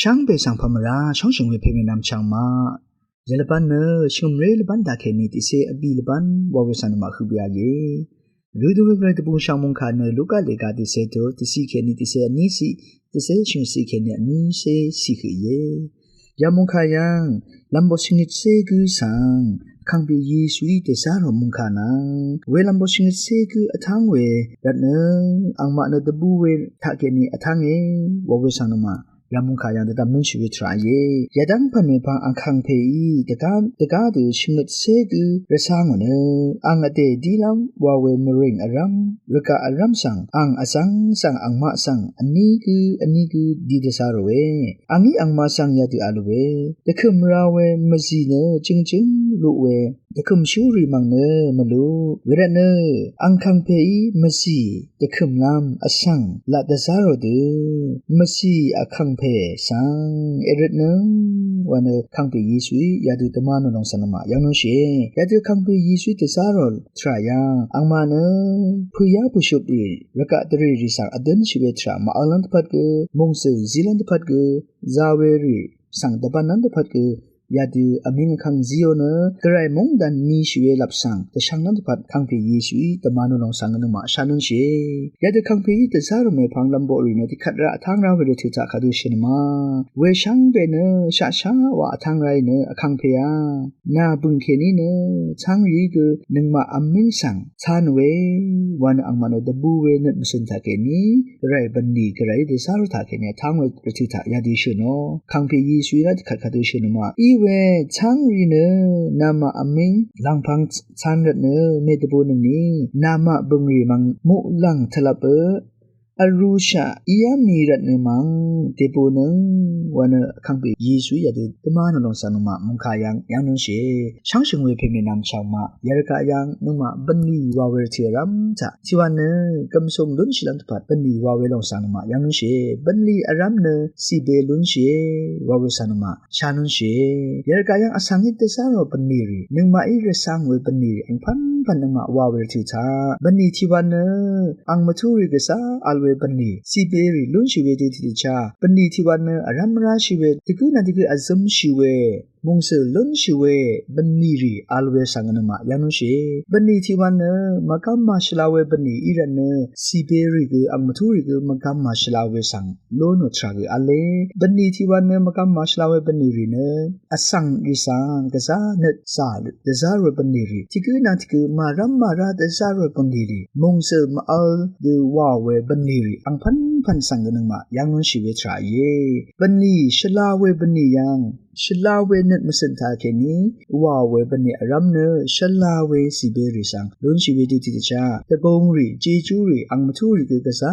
ช่างเบสังพมราช่องชิงเวเพเมนำช่างมาเยลบันเนอชิมเรลบันดาเคนีติเซอบีลบันวาวสันมาคุบยาเยรูดูเวกรตุปุช่างมงคาเนลูกาเลกาติเซโตติซีเคนีติเซนีซีติเซชิงซีเคนีนีเซซีเคเยยามงคายังลัมโบชิงิตเซกุสังคังเบยีสุยเตสารมงคานังเวลัมโบชิงิตเซกุอทังเวรัตเนอังมาเนตบูเวทาเคนีอทังเอวาวสันมายามุขายานตะมุนชีวิตรายยะดังพะเมพังอังคังเพอีตะกาดูชิมดเซกุระสางเนอังอเตดีลัมวาเวมริงอรัมรกะอรัมสังอังอสังสังอังมะสังอันนี้คือดีเดสารเวอังนี้อังมะสังยะตุอาลเวตะคึมราเวมะซีเนจิงลุเวตะคึมชูรีมังเนมะลุเวระเนอังคังเพอีมะซีตะคึมลัมอสังละเดสารเดมะซีอคังเพสังเอรดนวันคังเพยีสุยยาตุตมานนองสนมายางนเชยาตุคังเพยีสุยเตสารอลทรายาอังมาเนพุยาปุชุปีรกะตรีริสังอดันชิเวทรามาอัลันตพัดเกมงเซซิลันตพัดเกซาเวรีสังตบันนันตพัดเกยาดูอเมงคังซิโอเนกระไรมงดันนีช่วยรับสั่งแต่ช่างนั้นพัดคังเพยีช่วยตมานุลองสังนมาชานุนเชยาดูคังเพยีแต่ซารุเมพังลำบริเนที่ขัดระทางเราเวลทิตาคาดูเชนมาเวช่างเบเนชาว่าทางไรเนคังเพยานาบุงเคนีเนช่างรีกนึงมาอเมงสังชานเววันอังมาโนดบูเวเนมสุนทาเกนีไรบันนีกระไรแต่ซารุทาเกนีทางเวลทิตายาดูเชนอคังเพยีช่วยรัดขัดคาดูเชนมาเวช่างรีเนนามาอมิงลังพังชันรเนเมตบูนึงนี้นามาบึงรีมังมุลังทลาเปอรูชาอียามีรัตเนมังเตปูนึงวันคังเปยีสุยาดุตมานลองสนมามุงคายังนุนเชช่างชิงเวเพเมนำชาวมายารกะยังนุมาบันนีวาเวเทรัมจะชิวันเนกำสงลุนชิลันตปัดบันนีวาเวลองสนมายังนุนเชบันนีอารัมเนสีเบลุนเชวาเวสนมาชานุนเชยารกะยังอสังหิตเตสารบันนีรีนึงมาอีเรสังเวบันนีอังพันนึงมาวาเวทิตาบันนีชิวันเนอังมาทูริกษาอัลเวบันนีซีเบรีลุนชิเวติติชาบันนีทิวันเนอรัมราชิเวติกุนันติกุอัซมชิเวมงเซลุนชิเวบันนีรีอัลเวสังนมายานุเชบันนีทิวันเนมะกัมมาชลาเวบันนีอีรันเนซีเบรีกอังมาทูริกมะกัมมาชลาเวสังโลโนทรากอัลเลบันนีทิวันเนมะกัมมาชลาเวบันนีรีเนอสังริสังกะซาเนซาลเดซาเวบันนีรีติกุนันติกุมารัมมาราเดซาเวบันนีรีมงเซมาอัลเดวาเวบันนีรีอังพันสังกนมายางนุนชิเวทราเยบันนีชลาเวบันนียังชลาเวเนตมสันทาเคนีวาเวบันนีอรัมเนชลาเวสิเบริสังลุนชิเวติติชาตะกงรีเจจูรีอังมทูรีกะซา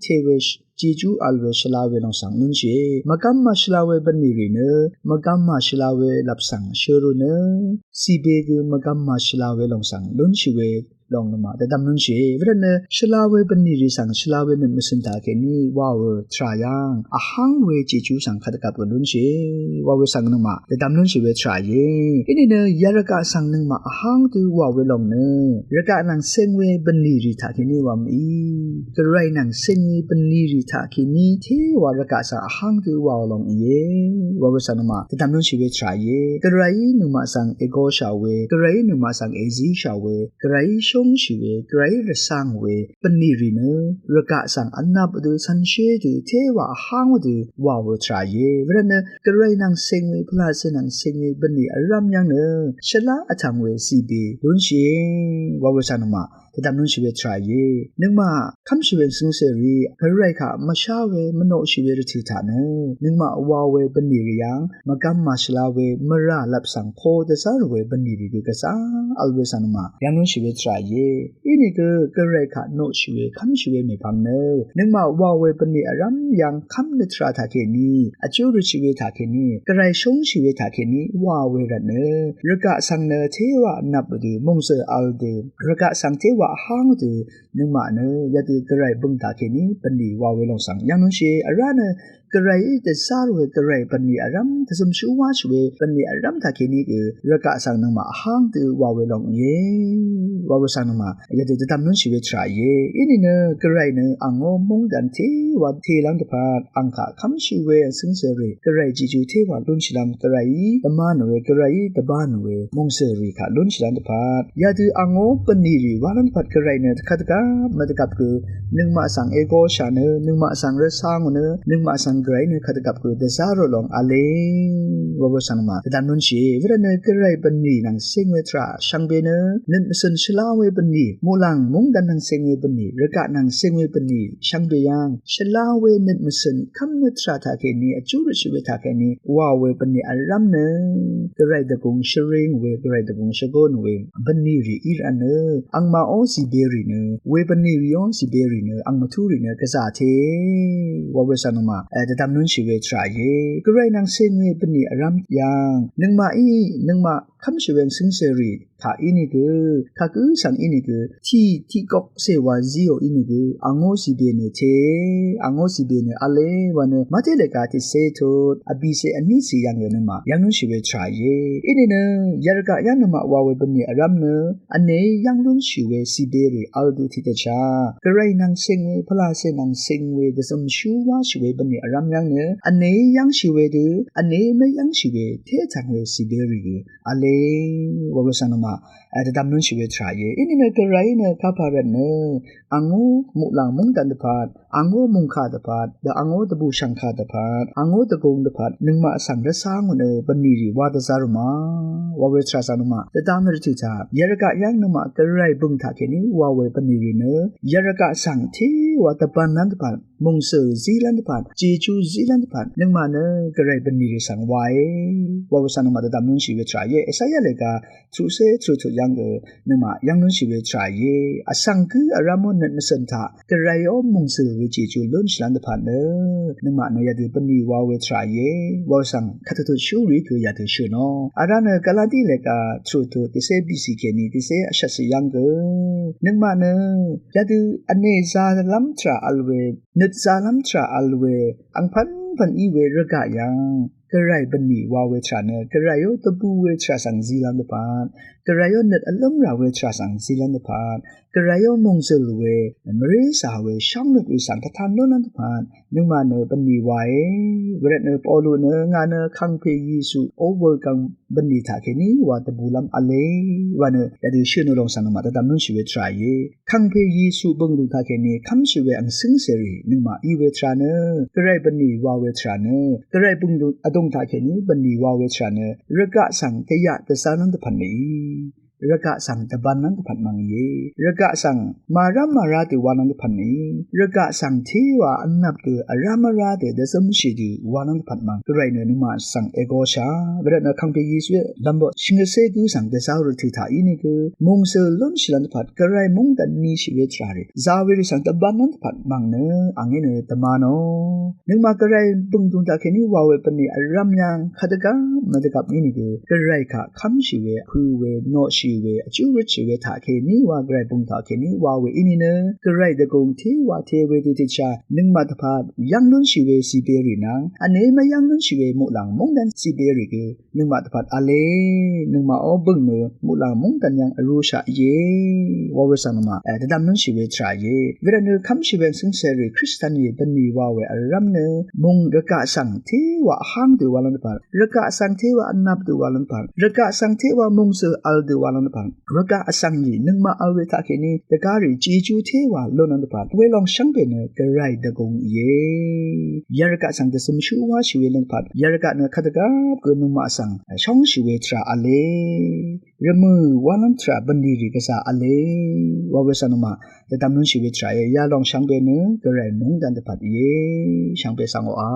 เทเวชเจจูอัลเวชลาเวลองสังนุนเชมะกัมมาชลาเวบันนีรีเนมะกัมมาชลาเวลับสังเชรุเนสิเบกมะกัมมาชลาเวลองสังลุนชิเวลองนมาแต่ดำนุนเชเวรเนชลาเวบันนีรีสังชลาเวเนมสันทาเคนีวาเวทรายังอาหังเวเจจูสังขัดกับลุนเชวาเวสังนมาแต่ดำนุนเชเวทราเยอินี่เนยารกะสังนมาอาหังตัววาเวลองเนรกะนังเซงเวบันนีรีทาเคนีวามีกระไรนังเซงเวบันนีรีทาเคนีเทวารกะสังอาหังตัววาลองเยวาเวสังนมาแต่ดำนุนเชเวทราเยกระไรนมาสังเอโกชาเวกระไรนมาสังเอซีชาเวกระไรชงชิเวกไรระสังเวปนีรีเนรกะสังอันนับดูสันเชดูเทวะหางวดูวาวทรายเยเวรเนกไรนังเซงเวพลาเซนังเซงเวปนีอรัมยังเนชลาอทังเวซีเบลุนเชวาวสันมาแต่ดำนุนชีเวทรายเยนึกมาคำชีเวสุงเสรีกระไรค่ะมาชาเวมโนชีเวรทิฐานนึกมาวาเวบันนีรียังมากัมมาชลาเวมราลับสังโพเดซาเวบันนีรีกษาอัลเวสันมายังนุนชีเวทรายเยอินี่ก็กระไรค่ะโนชีเวคำชีเวไม่พังนึกมาวาเวบันนีอรัมยังคำเนตราทาเคนีอจูรุชีเวทาเคนีกระไรชงชีเวทาเคนีวาเวรันเนรกะสังเนเทวะนับดูมงเซอัลเดรกะสังเทวะหางดูนึกมาเนยาดูกระไรบุงตาเคนีปนีวาเวลองสังยังนุนเชอราเน กระไรแต่ซาเวกระไรปันนีอารัมทสมชูวาชเวปันนีอารัมทาเคนีคือระกะสังนมาห้างตือวาเวลองเยวาเวสังนมาอย่าตือตามนุนชีเวทรายเยอินี่เนกระไรเนอังโงมงดันเทวาเทลังตะพาดอังขาคำชีเวซึ่งเสรีกระไรจิจูเทวาลุนชิลังกระไรตะมานเวกระไรตะบานเวมงเสรีขาลุนชิลังตะพาดอย่าตืออังโงปันนีรีวาลันพัดกระไรเนขัดกะมาตะกับคือนึงมาสังเอโกชาเนนึงมาสังเรสางเนนึงมาสังไกรเนขัดกับคือเดซาโรลองอาเลวาเวสังมาแต่ดันนุนชีเวรเนกระไรปันนีนังเซงเวทราช่างเบเนนึงสันชลาเวปันนีมูลังมงดันนังเซงเวปันนีระกะนังเซงเวปันนีช่างเบยังชลาเวนึงมสันคำเวทราทาเคนีอจูรชีเวทาเคนีวาเวปันนีอารัมเนกระไรตะกงชริงเวกระไรตะกงชโกนเวปันนีรีอีรันเนอังมาโอซิเบรีเนเวปันนีริออนซิเบรีเนอังมาทูรีเนกะซาเทวาเวสันมาแต่ดำนุนชีเวทราเยกระไรนังเซงเวปันนีอารัมยังนึงมาอีนึงมาคำชีเวซึ่งเสรีขาอินิกือขากือสังอินิกือที่กอกเสวาซิโออินิกืออังโอซิเบเนเทอังโอซิเบเนอเลวันเนมาเทเลกาติเซโตอบิเซอันนี้สิยังเนมายังนุชีเวทราเยอินิเนยารกะยันนมาวาเวปนีอารัมเนอันเนยังนุชีเวซิเบรีอัลดูทิเตชากระไรนังเซงเวพลาเซนังเซงเวเดสมชูวาชีเวปนีอารัมยังเนอันเนยังชีเวดืออันเนไม่ยังชีเวเทจังเวซิเบรีอเลวาเวสันมาแต่ดำนุนชีวิตรายอินเนกระไรเนข้าพารันเนอังโงมุลังมุงดันตะพาดอังโงมุงขาตะพาดเดอังโงตะบูชังขาตะพาดอังโงตะกงตะพาดนึงมาสังระสางเนบันนีรีวาตะซารุมาวาเวทราสานุมาแต่ตามรติจายารกะยังนมากระไรบุงทาเคนีวาเวบันนีรีเนยารกะสังเทวาตะปันนันตะพาดมงเสซีลันตะพาดจีจูซีลันตะพาดนึงมาเนกระไรบันนีรีสังไววาเวสานุมาแต่ดำนุนชีวิตรายเอสายะเลกาทรูเซทรูทุยังนึงมายังนุนชีวิตรายอสังคืออารามอนนันมสันทากระไรอมงเสวิจิจูลุนชลันตะพาดนึงมาเนยาดืบันนีวาเวทรายวาสังคัตตุชูรีคือยาดืชูโนอารานกาลาดีเลกาทรูทุติเซบิซิเคนีติเซอชัสยังนึงมาเนยาดือันเนซาลัมทราอัลเวนึดซาลัมทราอัลเวอังพันอีเวรกะยังกระไรบันนีวาเวทราเนกระไรโอตบูเวทราสังซีลันตะพานกระไรโอเนตอลัมราเวทราสังซีลันตะพานกระไรโอมงเซลเวมเรสาเวช่างนึกวิสังทานโนนันตะพานนึงมาเนบันนีไวเวรเนปอลูเนงานคังเพยิสุโอเวอร์กังบันนีทาเคนีวาตบูลัมอเลวานยาดูชื่อนุลงสันมาตะดำนุนชีเวทรายคังเพยิสุบังลุทาเคนีคัมชีเวอังซิงเซรีนึงมาอีเวทราเนกระไรบันนีวาเวทราเนกระไรบุงลุอดงทาเคนีบันนีวาเวทราเนระกะสังเตยะตะสานันตะพันนีระกะสังตะบันนันตะพันมังเยระกะสังมารามาราติวานันตะพันนีระกะสังเทวะอันนับตืออารามาราติเดสมชิดีวานันตะพันมังกระไรเนนึมาสังเอโกชาเวรเนคังเปยิสเวลัมบชิงเซกุสังเดซาวรติทาอินิกมงเซลอนชิลันตะพันกระไรมงดันนีชิเวทราริซาเวริสังตะบันนันตะพันมังเนอังเนตะมาโนนึมากระไรบุงตุงตาเคนีวาเวปนีอารัมยังขัดกะมะตะกับอินิกกระไรคะคัมชิเวพูเวโนชิเวอจูริชิเวทาเคนีวากระไรบุงตาเคนีวาเวอินิเนกระไรตะกงเทวาเทเวตุติชานึงมาตะพายังนุนชิเวซิเบรินังอันเนมยังนุนชิเวมุลังมงดันซิเบริกนึงมาตะพาอเลนึงมาอบึงเนมุลังมงดันยังอรูชาเยวาเวสันมาแต่ดำนุนชิเวทราเยเวรเนคัมชิเวซิงเซริคริสตันเยบันนีวาเวอารัมเนมงระกะสังเทวะหังเดวาลันปาระกะสังเทวะอันนับเดวาลันปาระกะสังเทวะมงเซอัลเดวาลันปาระกะสังยีนึงมาอเวทาเคนีตะการีจีจูเทวะโลนันปาเวลองชังเปเนกระไรตะกงเยยระกะสังเดสมชูวาชิเวลันปายระกะเนขัดกะกนึงมาสังช่องชิเวทราอเลระมือวาลันทราบันดีริกะซาอเลวาเวสันมาแต่ดำนุนชีวิตรายยาลองช่างเปเนกระไรมงดันตะพัดเยช่างเปสังโออา